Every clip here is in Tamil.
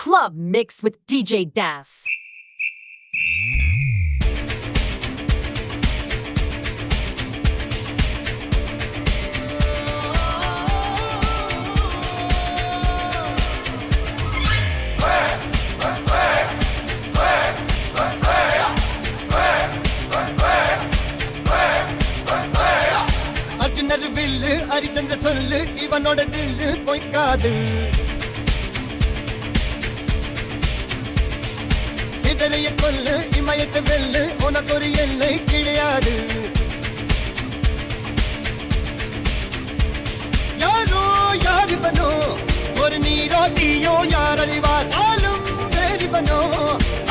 Club Mix with DJ Das. வில்லு அரிச்சந்திர சொல்லு இவனோட தில்லு பொய்க்காது இதனைய கொல்லு இமயத்தை வெல்லு உனக்கு ஒரு எல்லை கிடையாது யாரோ யாரிவனோ ஒரு நீரோ தீயோ யார் அறிவார் ஆளும் வேறிவனோ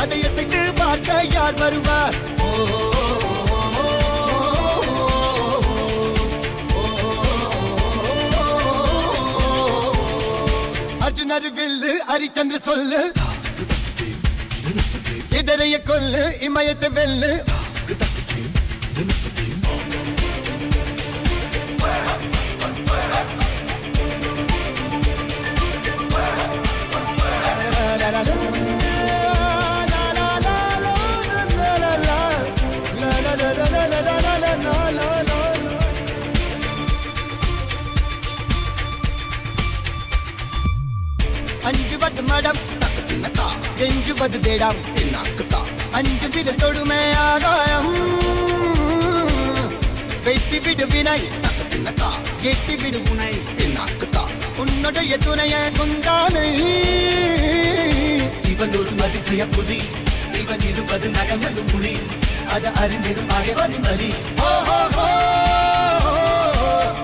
அதை இசைத்து பார்க்க யார் வருவார் அர்ஜுனர் வில்லு அரிச்சந்திர சொல்லு இதரைய கொல்லு இமயத்தை வெல்லு அஞ்சுவது மடம் எஞ்சுவது தேடம் அஞ்சு வித தொடுமை ஆகாயம் வெட்டி விடு வினை எட்டி விடு உனை உன்னுடைய துணைய குந்தானை இவன் ஒரு அதிசய புலி இவன் இருப்பது நகமது புலி அது அறிந்திடும் ஆயவனின் வலி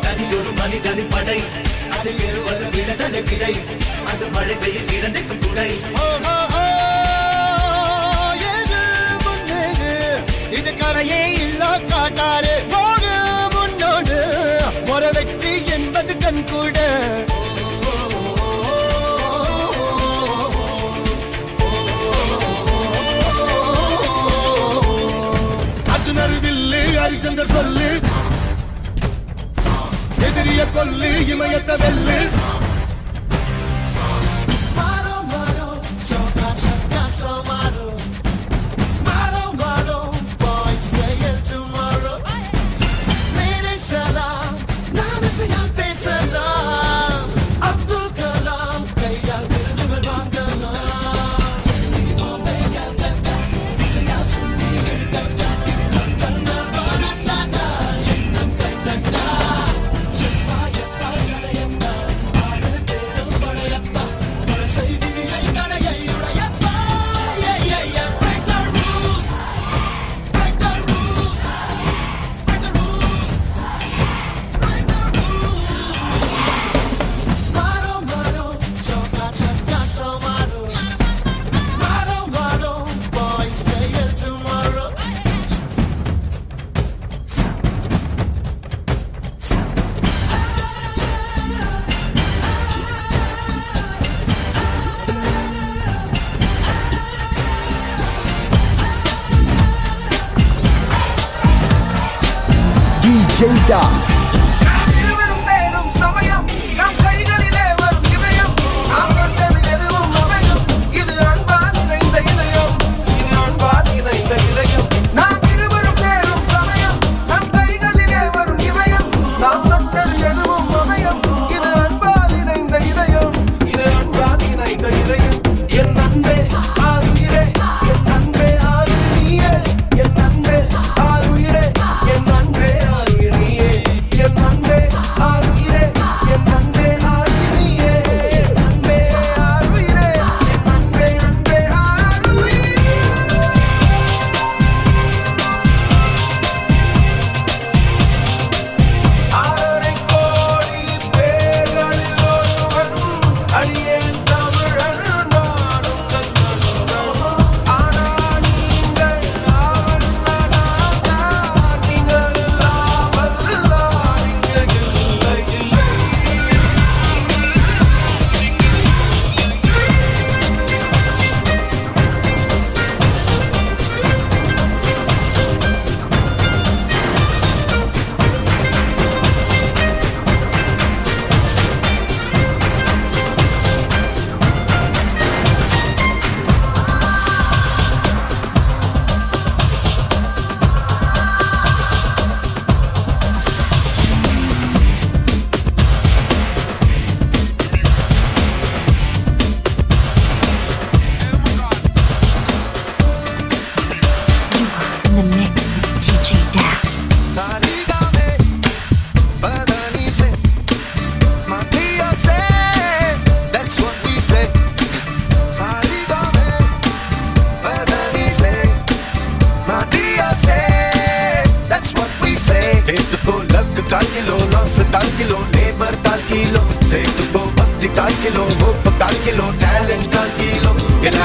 தனி ஒரு மனிதனின் படை அதில் எழுவது விடுதலை விடை அது மழை பெய்யும் இரண்டுக்கும் துணை இது கரையே இல்ல காட்டாரு போடு முன்னோடு ஒரு வெற்றி என்பது கண் கூட அர்ஜுனர் வில்லு அரிச்சந்திர சொல்லு எதிரிய கொல்லு இமயத்தை வெல்லு இருவரும் சேரும் சமயம் நம் கைகளிலே வரும் இதயம் நாம் கண்டது எதுவும் அமையும் இது அன்பால் இணைந்த இதயம் இது அன்பால் இணைந்த இதயம் நாம் இருவரும் சேரும் சமயம் நம் கைகளிலே வரும் இதயம் நாம் கண்டது எதுவும் அமையும் இது அன்பால் இணைந்த இதயம் இது அன்பால் இணைந்த இதயம் என் அன்பே ஆருயிரே என் அன்பே ஆரு நீயே என் அன்பே ஆருயிரே என் அன்பே ஆரு நீயே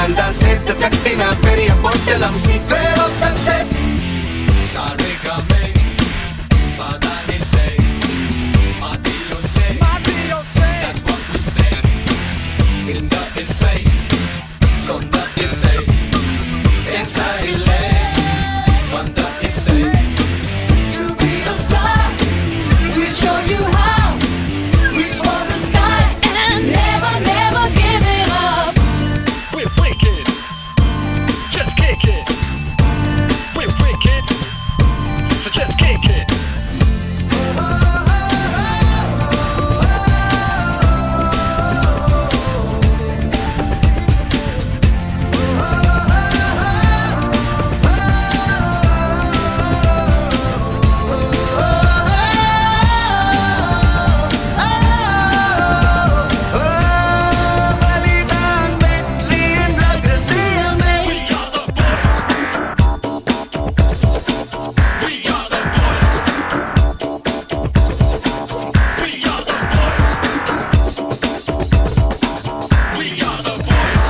அவன் தான் சேர்த்து கட்டின பெரிய பொட்டலம் secret of success Sarigame, Padani say, Madio say, that's what we say. Hilda is say, Sonda is say, inside Ile, Wanda is say. to be a star we'll show you how reach for the skies And never, never give it up. We're wicked. Just kick it. We're wicked. So just kick it. பலிதான் வெற்றியின் ரகசியமே We are the boys. We are the boys. We are the boys. We are the boys.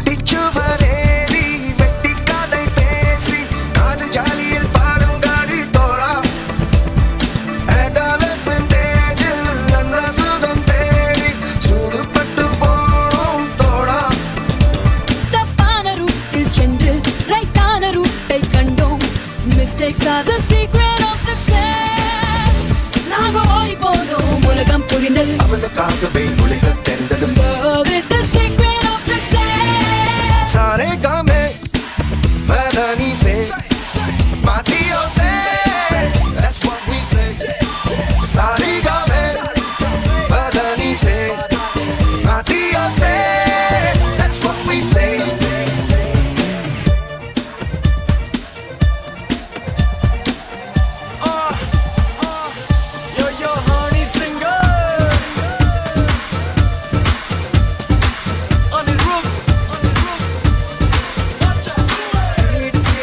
குட்டிச்சுவரேறி வெட்டி கதை பேசி காது ஜாலியில் பாடும் காடி தோழா adolescent age-ல் நல்ல சுகம் தேடி சூடுபட்டு போம் தோழா தப்பான ரூட்டில் சென்று ரைட்டான ரூட்டை கண்டோம். Mistakes are the secret of success. நாங்க ஓடி போனோம் உலகம் புரிந்தது. அவளுக்காகவே உலக தெரிந்தது Love is the secret of success. सारे गामे बदनी से मातियों से that's what we say सारे गामे बदनी से मातियों से that's what we say Yo, honey singer. On the roof. Watch out.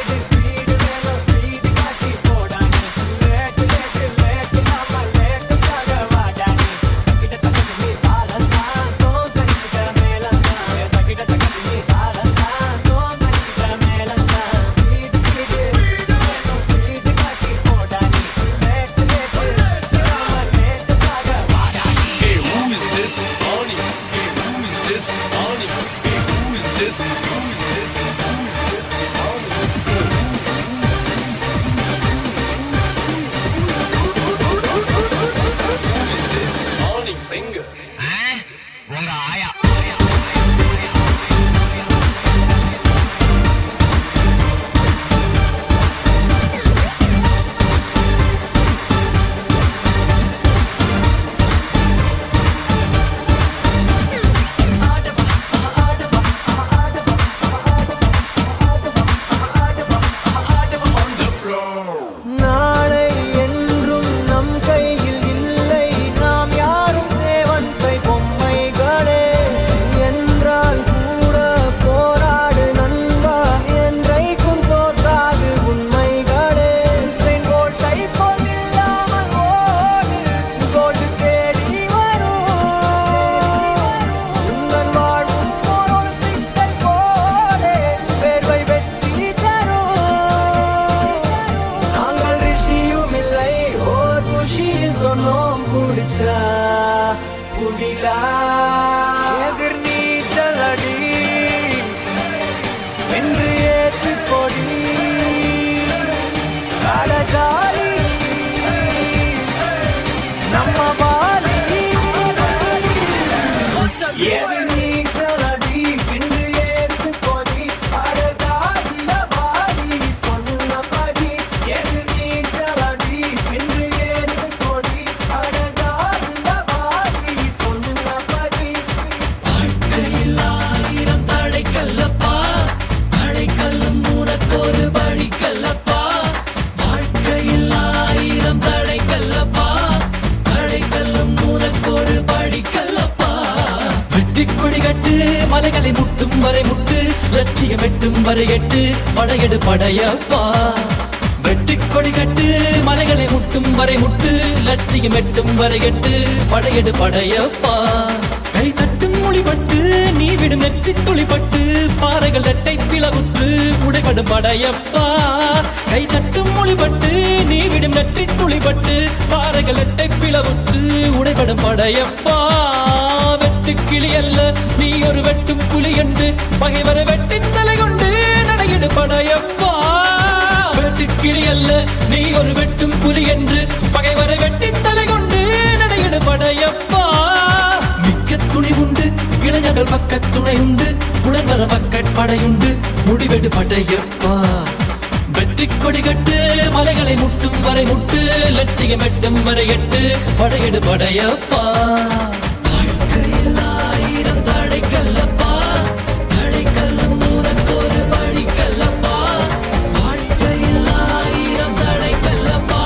Hey, who is this? Honey. Hey, who is this? Honey. Hey, who is this? Honey singer. நாளை என்றும் நம் கையில் இல்லை நாம் யாரும் தேவன் கை பொம்மைகளே என்றால் கூட போராடு நண்பா என்றைக்கும் தோற்றாது உண்மைகளே செங்கோட்டை போல் இல்லாமல் ஓடு கோட்டு தேடி வரும் உங்கள் வாழும் ஒரு பிக்கல் போலே வேர்வை வெட்டி தரும் நாங்கள் ரிஷியும் இல்லை ஓர் குஷி சொன்னோம் குடிச்சா குடிலா எதிர் நீச்சல் அடி என்று ஏத்து கொடி அழகாலி நம்ம பாலி எதிர் நீச்சல் அடி என்று ஏத்து கொடி அழகாலில பாலி சொன்னபடி எதிர் நீச்சல் அடி என்று ஏத்து கொடி அழகாலில பாலி சொன்னபடி ஆயிரம் தடைக்கல்லப்பா தடைக்கல்லும் உனக்கொரு படிக்கல்லப்பா வாழ்க்கையில் ஆயிரம் தடைக்கல்லப்பா தடைக்கல்லும் உனக்கொரு படிக்கல்லப்பா வெற்றிக் கொடி கட்டு மலைகளை முட்டும் வரை முட்டு லட்சியம் எட்டும் வரை எட்டு படையெடு படையப்பா வெற்றிக் கொடி கட்டு மலைகளை முட்டும் வரை முட்டு லட்சியம் எட்டும் வரை எட்டு படையெடு படையப்பா கை தட்டும் மொழிபட்டு நீ விடும் நெற்றி துளிபட்டு பாறைகள் ரெட்டை பிளவுற்று உடைபடும் படையப்பா கை தட்டும் மொழிபட்டு நீ விடும் நெற்றி துளிபட்டு பாறைகள் ரெட்டை பிளவுற்று உடைபடும் படையப்பா வெட்டு கிளி அல்ல நீ ஒரு வெட்டும் புலி என்று பகைவரை வெட்டி தலை கொண்டு நடையிடு படையப்பா வெட்டு கிளி அல்ல நீ ஒரு வெட்டும் புலி என்று பகைவரை வெட்டி தலை கொண்டு நடையிடு படையப்பா மிக்க துணி உண்டு இளைஞர்கள் பக்க துணை உண்டு உடன்வர பக்கட் படையுண்டு முடிவெடு படையப்பா வெற்றி கொடி கட்டு மலைகளை முட்டும் வரை முட்டு லட்சியம் எட்டும் வரை எட்டு படையெடு படையப்பா வாழ்க்கையில் ஆயிரம் தடைக்கல்லப்பா தடைக்கல்லும் உனக்கொரு வழிக்கல்லப்பா வாழ்க்கையில் ஆயிரம் தடைக்கல்லப்பா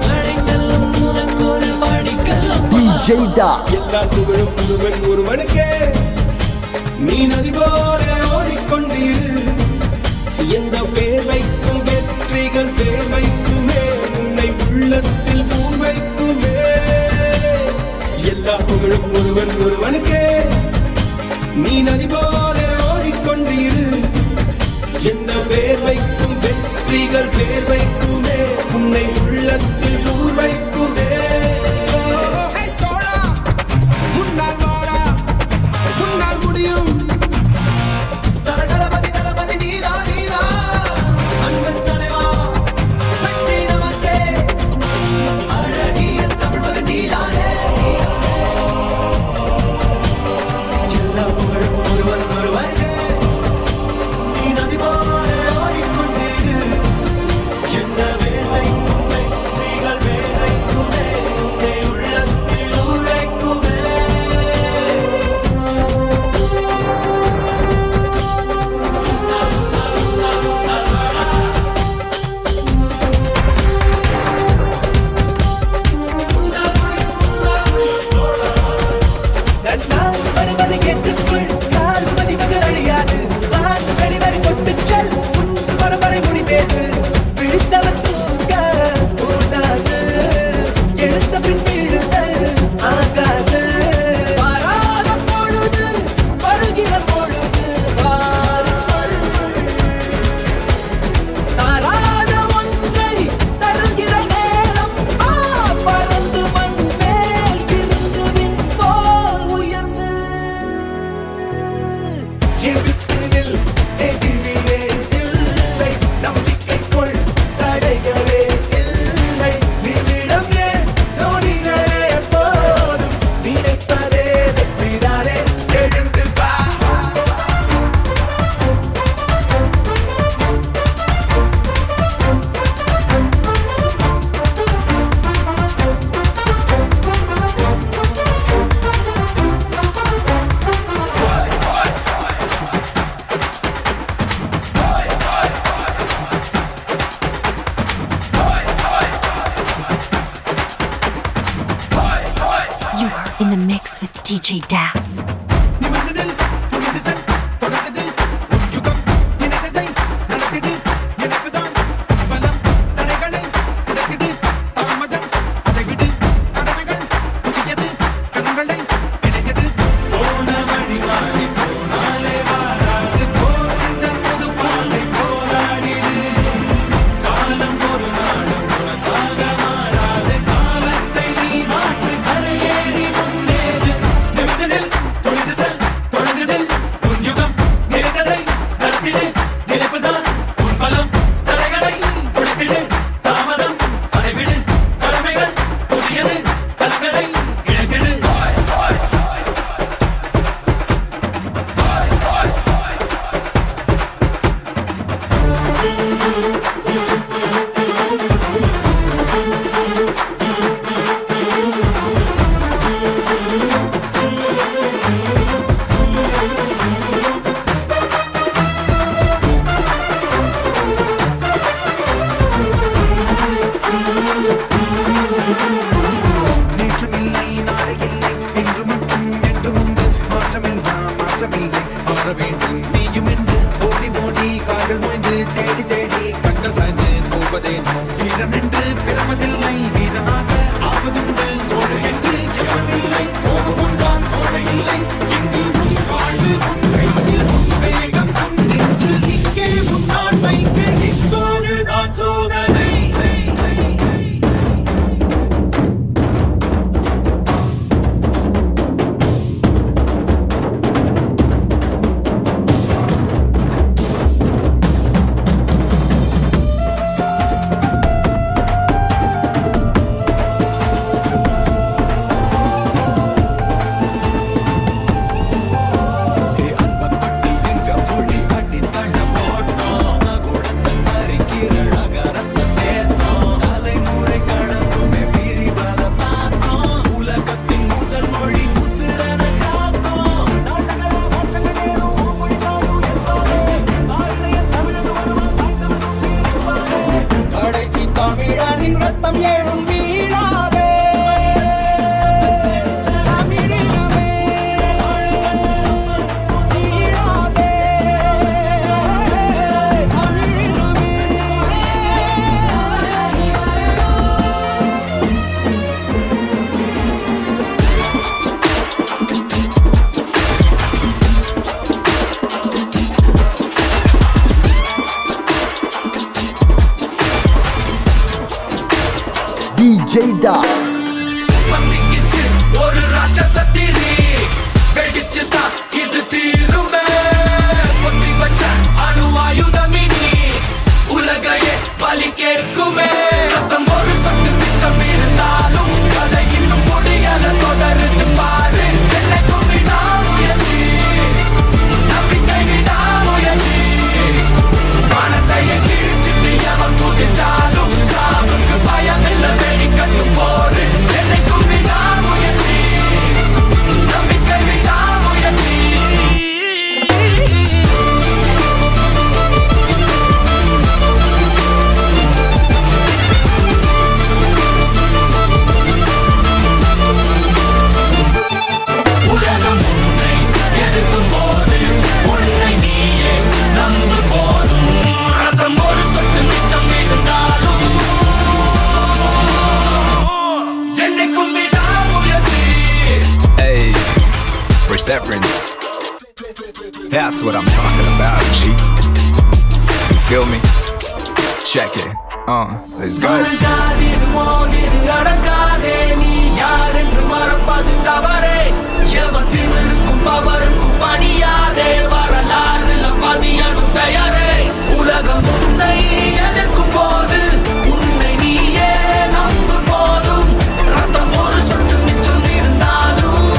தடைக்கல்லும் உனக்கொரு வழிக்கல்லப்பா எல்லா புகழும் ஒருவன் ஒருவனுக்கே நீ நதி போல ஓடிக்கொண்டீர் எந்த பேர் வைக்கும் வெற்றிகள் பேர் வைக்குமே உன்னை உள்ளத்தில் பூ வைக்குமே எல்லா புகழும் ஒருவன் ஒருவனுக்கே நீ நதி போல ஓடிக்கொண்டீர் எந்த பேர் வைக்கும் வெற்றிகள் பேர் வைக்குமே உன்னை உள்ளத்தில் பூ வைக்குமே முன்னால் வாடா முன்னால் முடியும் தரகரபதி தரபதி நீதா நீதா அன்பன் தலைவா வெற்றி நமக்கே அழகிய தமிழ்மகன் நீதானே எல்லா புகழும் ஒருவன் ஒருவனுக்கே நீ நதி போல ஓடிக்கொண்டீரு எந்த வேலைக்கும் வெற்றிகள் வேலைக்குமே உன்னை உள்ளத்தில் உரைக்குமே நான் வருவதை ஏற்றுக்கொள் கால் மதிவுகள் அழியாது வான் வெளிவரை கொண்டு செல் உன் பரம்பரை முடிவேது விழித்தவன் தூங்க கூடாது எழுந்த பின் வீழுதல் ஆகாது வராத பொழுது வருகிற பொழுது வாருங்கள் தாராத ஒன்றை தருகிற நேரம் பறந்து மண் மேல் இருந்து விண் போல் உயர்ந்து எழுத்துனில் எதிரிலே இல்லை நம்பிக்கை கொள் தடைகளே இல்லை நிமிடம் ஏன் நொடிகளே எப்போதும் நினைப்பதே வெற்றிதானே எழுந்து வா You are in the mix with DJ Das. நிமிர்ந்ததில் புனித செல் தொடங்குது உன் யுகம் நினைத்ததை நடத்திடு நினைப்புதான் பலம் தடைகளை கிடைத்திடு தாமதம் அதை விடு கடமைகள் புதியது கண்களை இணைத்திடு போன வழி மாறி போனாலே வாராது போந்தன் புது பாதை போராடிடு காலம் ஒரு நாளும் உனக்காக மாறாது காலத்தை நீ மாற்று கரையேறி முன்னேறு நிமிர்ந்ததில் புனித செல் தொடங்குது உன் யுகம் நினைத்ததை நடத்திடு நினைப்புதான் உன் பலம் தடைகளை உடைத்திடு தாமதம் அதை விடு கடமைகள் புதியது கண்களை இணைத்திடு நேற்றும் இல்லை நாளை இல்லை இன்று மட்டும் என்றும் உண்டு மாற்றமில்லை மாற வேண்டும் நீயும் என்று ஓடி ஓடி கால்கள் மோய்ந்து தேடி தேடி கண்கள் சாய்ந்து போவதே வீரம் என்று பிறப்பதில்லை வீரனாக ஆவதுண்டு ஓடு என்று எப்பதில்லை போக கொண்டான் ஓட இல்லை எங்கு ஜெய்டா பத்திக்கிச்சு ஒரு ராட்சசத்திரி வெடிச்சுதா இது தீருமே பொத்தி வச்ச அணுவாயுதமினி உலகையே பலி கேட்குமே ரத்தம் ஒரு சொட்டு மிச்சம் இருந்தாலும் கதை இன்னும் முடியல தொடருது பாரு என்னைக்கும் விடாமுயற்சி நம்பிக்கை விடாமுயற்சி வானத்தையே கிழிச்சிட்டு எவன் குதிச்சாலும் சாவுக்கு பயமில்ல வெடிக்கட்டும் போரு என்னைக்கும் விடாமுயற்சி நம்பிக்கை விடாமுயற்சி உலகம் உன்னை எதிர்க்கும் போது உன்னை நீயே நம்பு போதும் ரத்தம் ஒரு சொட்டு மிச்சம் இருந்தாலும் என்னைக்கும் விடாமுயற்சி Hey, perseverance. That's what I'm talking about, G. You feel me? Check it. Let's go. அடங்காதிரு மோதிரு Adangathey நீ யார் என்று மறப்பது தவறே எவன் திமிருக்கும் பவருக்கும் பணியாதே வரலாறுல பதியணும் பெயரே உலகம் உன்னை எதிர்க்கும் போது உன்னை நீயே நம்பும் போதும் ரத்தம் ஒரு சொட்டு மிச்சம் இருந்தாலும்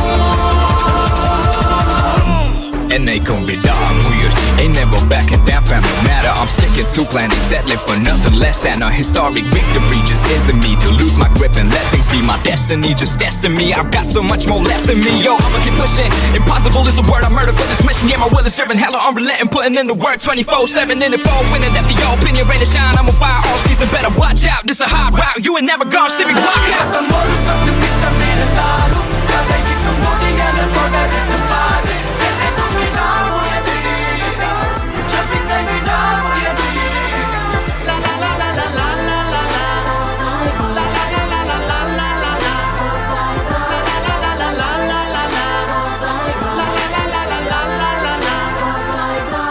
என்னைக்கும் விடாமுயற்சி Ain't never backing down, fam, no matter I'm sticking to planning, settling for nothing less than a historic victory. Just isn't me to lose my grip and let things be my destiny. Just testing me, I've got so much more left in me. Yo, I'ma keep pushing. Impossible is a word I murder for this mission. Yeah, my will is serving hella unrelenting, putting in the work 24/7 in the fall. Winning after your opinion, rain and shine. I'm a fire all season, better watch out. This a high route, you ain't never gonna see me rock out. ரத்தம் ஒரு சொட்டு மிச்சம் இருந்தாலும் கதை இன்னும் முடியல தொடருது பாரு என்னைக்கும் விடாமுயற்சி நம்பிக்கை விடாமுயற்சி லா லா லா லா லா லா லா லா லா லா லா லா லா லா லா லா லா லா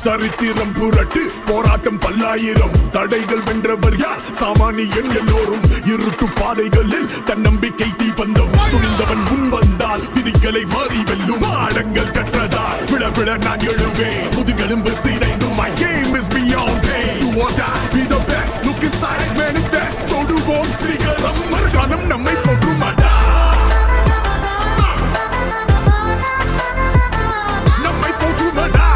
சரித்திரம் புரட்டு போராட்டம் பல்லாயிரம் தடைகள் வென்றவர் யார் சாமானியன் எல்லோரும் இருட்டு பாதைகளில் தன்னம்பிக்கை தீபந்தம் துணிந்தவன் முன் வந்தால் விதிகளை மாறி வெல்லும் ஆடங்கள் கற்றதால் விழ விழ நான் எழுவேன் முதுகெலும்பு சீரைந்தும் my game is beyond pain you or die be the best look inside manifest தொடுவோம் சிகரம் மறுகாலம் நம்மை போற்றுமாடா நம்மை போற்றுமாடா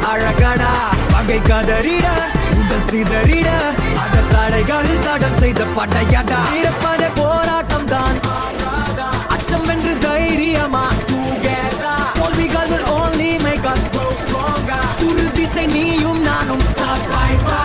அழகடா பகை கதறிட உடல் சிதறிட அந்த தடைகளில் தடம் செய்த படையடா இருப்பத போராட்டம் தான் அச்சம் என்று தைரியமா தோல்விகள் will only make us grow stronger ஒரு திசை நீயும் நானும் சாப்பாய்ப்பா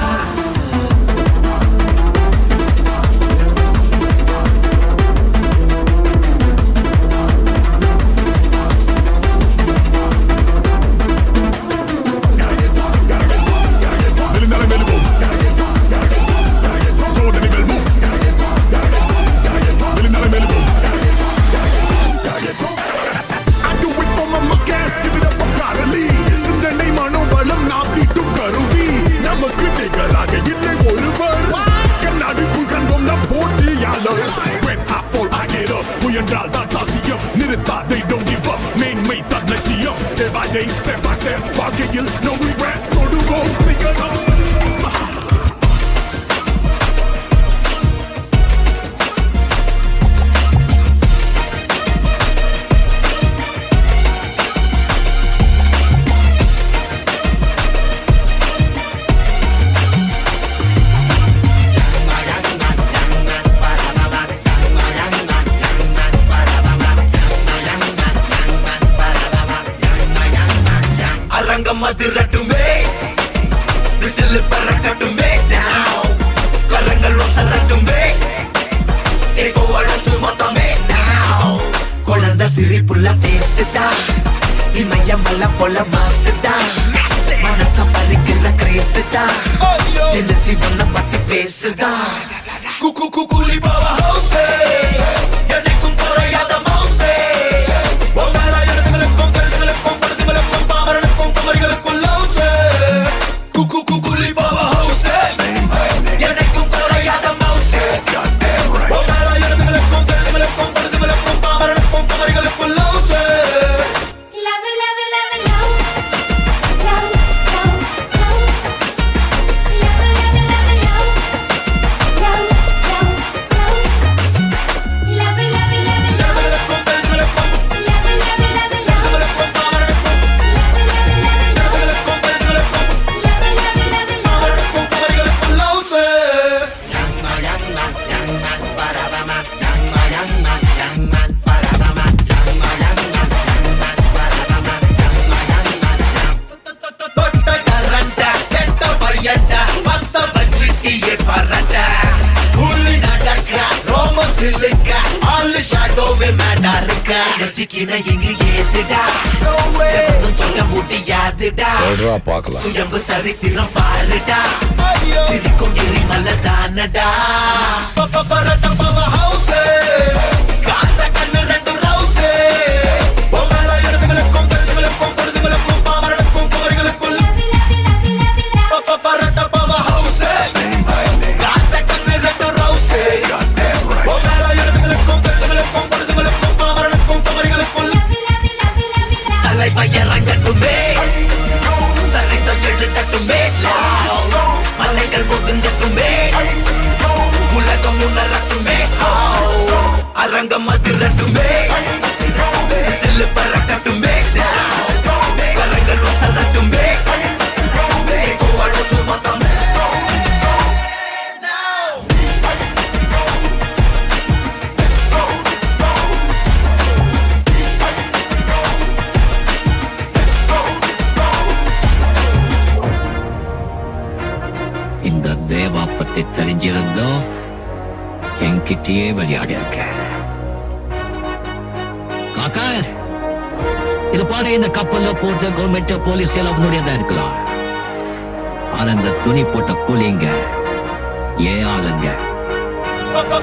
முயன்றால் தான் சாத்தியம் நிறுத்தால் they don't give up மேன்மை தான் லட்சியம் day by day step by step வாழ்க்கையில் no regrets தொடுவோம் சிகரம் மதிரட்டுமே விசில் பறக்கட்டுமே now கரங்கள் ஒசரட்டுமே ஏகோ அழகு மொத்தமே now குழந்தை சிரிப்புள்ள பேசுதா இமயம் மல்ல போல மாசுதா மனசு ரசம் பறிக்கிற கிரேசுதா ஜெலசி ஒன்ன பத்தி பேசுதா கூலி பாவா ஹவுஸே எனக்கும் குறையாத மவுசே ஒவ்வொரு இடத்துகளுக்கும் கருத்துகளுக்கும் பரிசுகளுக்கும் பாமரனுக்கும் குமரிகளுக்கும் லவுசே கூலி பாவா ஹவுஸே எனக்கும் குறையாத மவுசே ஒவ்வொரு இடத்துகளுக்கும் கருத்துகளுக்கும் பரிசுகளுக்கும் பாமரனுக்கும் குமரிகளுக்கும் லவுசே Love it, love it, love it, love. Love, love, love. Love it, love it, love it, love. Love, love, love. Love it, love it, love it, love. இடத்துகளுக்கும் கருத்துகளுக்கும் Love it, love it, love it, love. பரிசுகளுக்கும் பாமரனுக்கும் Love it, love it, love it, love. இடத்துகளுக்கும் கருத்துகளுக்கும் Love it, love it, love it, love. பாமரனுக்கும் குமரிகளுக்கும் லவுசே தொட்ட கரண்ட கெட்ட பையன்ட மத்த வச்சிட்டியே பரண்ட புள்ளி நடக்க ரோம சில்லுக்க ஆளு ஷாடோவே மேடா இருக்க வச்சிக்கின எங்க ஏத்துடா தொட முடியாதுடா சுயம்பு சரித்திரம் பாருடா சிரிக்கும் எரிமலை தானடா பரட்ட பவ ஹவுஸே காந்த கண்ணு ரெண்டு ரவுஸே ஒவ்வொரு இடத்துகளுக்கும் கருத்துகளுக்கும் பொருதுகளுக்கும் பாமரனுக்கும் குமரிகளுக்கும் பரட்ட பவ ஹவுஸே காந்த கண்ணு ரெண்டு ரவுஸே ஒவ்வொரு இடத்துகளுக்கும் கருத்துகளுக்கும் பொருதுகளுக்கும் பாமரனுக்கும் குமரிகளுக்கும் தலைப்பைய ரங்கட்டுமே சரித்தம் எழுதட்டுமே மலைகள் ஒதுங்கட்டுமே உலகம் உணரட்டுமே அரங்கம் அதிரட்டுமே சில்லு பறக்கட்டுமே கரங்கள் வசரட்டுமே கோவழுத்து மொத்தம் இந்த தேவா பத்தி தெரிஞ்சிருந்தோம் என்கிட்டயே விளையாடி இருக்க காக்கா இது பாரு இந்த கப்பல்ல போட்ட கவர்மெண்ட் போலீஸ் எல்லாம் முன்னாடியதான் இருக்கலாம் ஆனா இந்த துணி போட்ட கூலிங்க ஏன் ஆளுங்க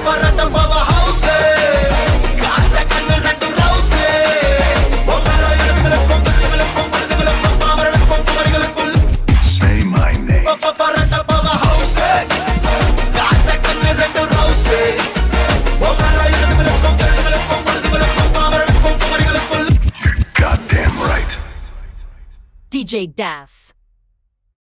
பரட்ட பவ ஹவுஸே காந்த கண்ணு ரெண்டு ரவுஸே ஒவ்வொரு இடத்துகளுக்கும் கருத்துகளுக்கும் பொருதுகளுக்கும் பாமரனுக்கும் குமரிகளுக்கும் பரட்ட பவ ஹவுஸே காந்த கண்ணு ரெண்டு ரவுஸே ஒவ்வொரு இடத்துகளுக்கும் கருத்துகளுக்கும் பொருதுகளுக்கும் பாமரனுக்கும் குமரிகளுக்கும் Goddamn right. DJ Das.